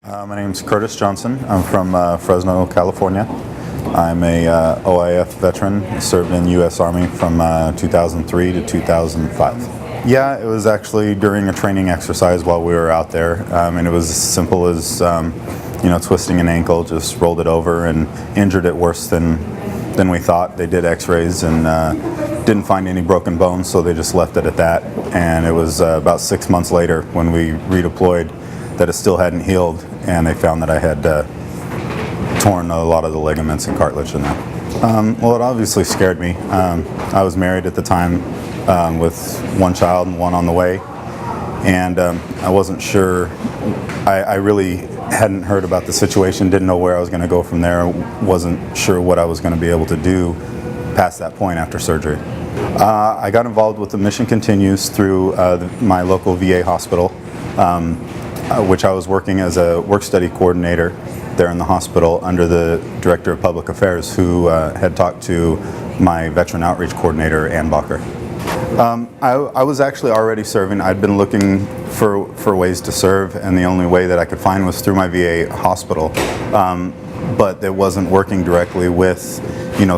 My name's Curtis Johnson. I'm from Fresno, California. I'm a OIF veteran, served in the U.S. Army from 2003 to 2005. Yeah, it was actually during a training exercise while we were out there, and it was as simple as twisting an ankle, just rolled it over and injured it worse than we thought. They did x-rays and didn't find any broken bones, so they just left it at that. And it was about 6 months later when we redeployed that it still hadn't healed, and they found that I had torn a lot of the ligaments and cartilage in there. Well, it obviously scared me. I was married at the time with one child and one on the way, and I wasn't sure. I really hadn't heard about the situation, didn't know where I was going to go from there, wasn't sure what I was going to be able to do past that point after surgery. I got involved with the Mission Continues through my local VA hospital, which I was working as a work-study coordinator there in the hospital under the Director of Public Affairs, who had talked to my Veteran Outreach Coordinator, Ann Bacher. I was actually already serving. I'd been looking for ways to serve, and the only way that I could find was through my VA hospital. But it wasn't working directly with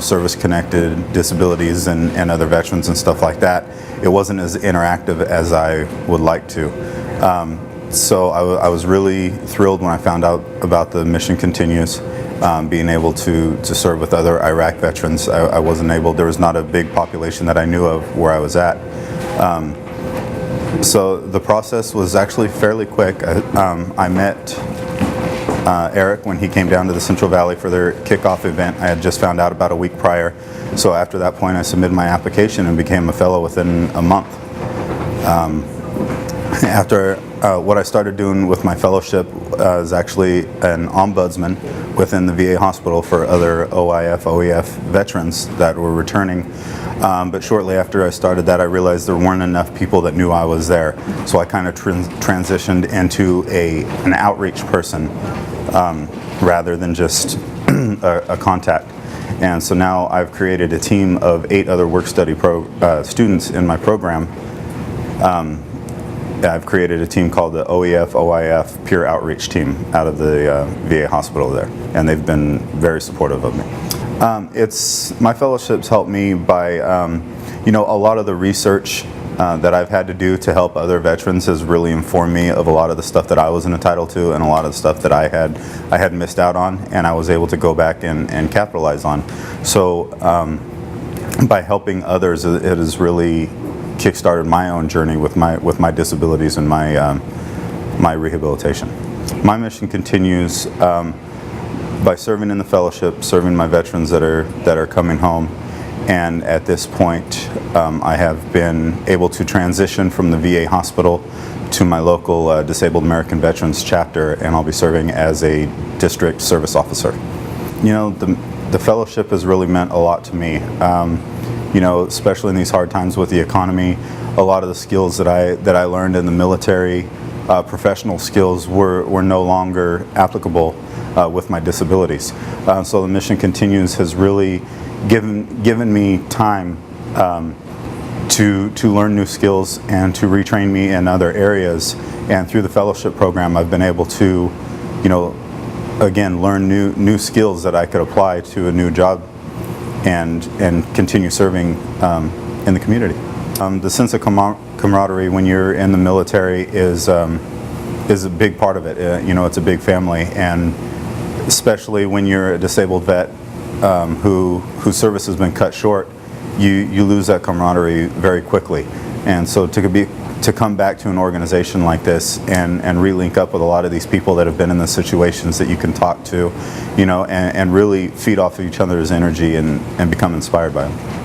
service-connected disabilities and other veterans and stuff like that. It wasn't as interactive as I would like to. So I was really thrilled when I found out about the Mission Continues, being able to serve with other Iraq veterans. I wasn't able, there was not a big population that I knew of where I was at. So the process was actually fairly quick. I met Eric when he came down to the Central Valley for their kickoff event. I had just found out about a week prior. So after that point I submitted my application and became a fellow within a month. After what I started doing with my fellowship is actually an ombudsman within the VA hospital for other OIF, OEF veterans that were returning. But shortly after I started that, I realized there weren't enough people that knew I was there. So I kind of transitioned into an outreach person rather than just a contact. And so now I've created a team of 8 other work-study students in my program. I've created a team called the OEF OIF Peer Outreach Team out of the VA hospital there, and they've been very supportive of me. My fellowships helped me by, a lot of the research that I've had to do to help other veterans has really informed me of a lot of the stuff that I wasn't entitled to and a lot of the stuff that I had missed out on, and I was able to go back and capitalize on. So by helping others, it has really kickstarted my own journey with my disabilities and my rehabilitation. My mission continues by serving in the fellowship, serving my veterans that are coming home, and at this point I have been able to transition from the VA hospital to my local Disabled American Veterans chapter, and I'll be serving as a district service officer. The fellowship has really meant a lot to me. Especially in these hard times with the economy, a lot of the skills that I learned in the military, professional skills, were no longer applicable with my disabilities. So the Mission Continues has really given me time to learn new skills and to retrain me in other areas. And through the fellowship program, I've been able to, again, learn new skills that I could apply to a new job and continue serving in the community. The sense of camaraderie when you're in the military is a big part of it. It's a big family, and especially when you're a disabled vet whose service has been cut short, you lose that camaraderie very quickly. And so to come back to an organization like this and re-link up with a lot of these people that have been in the situations that you can talk to, and really feed off of each other's energy and become inspired by them.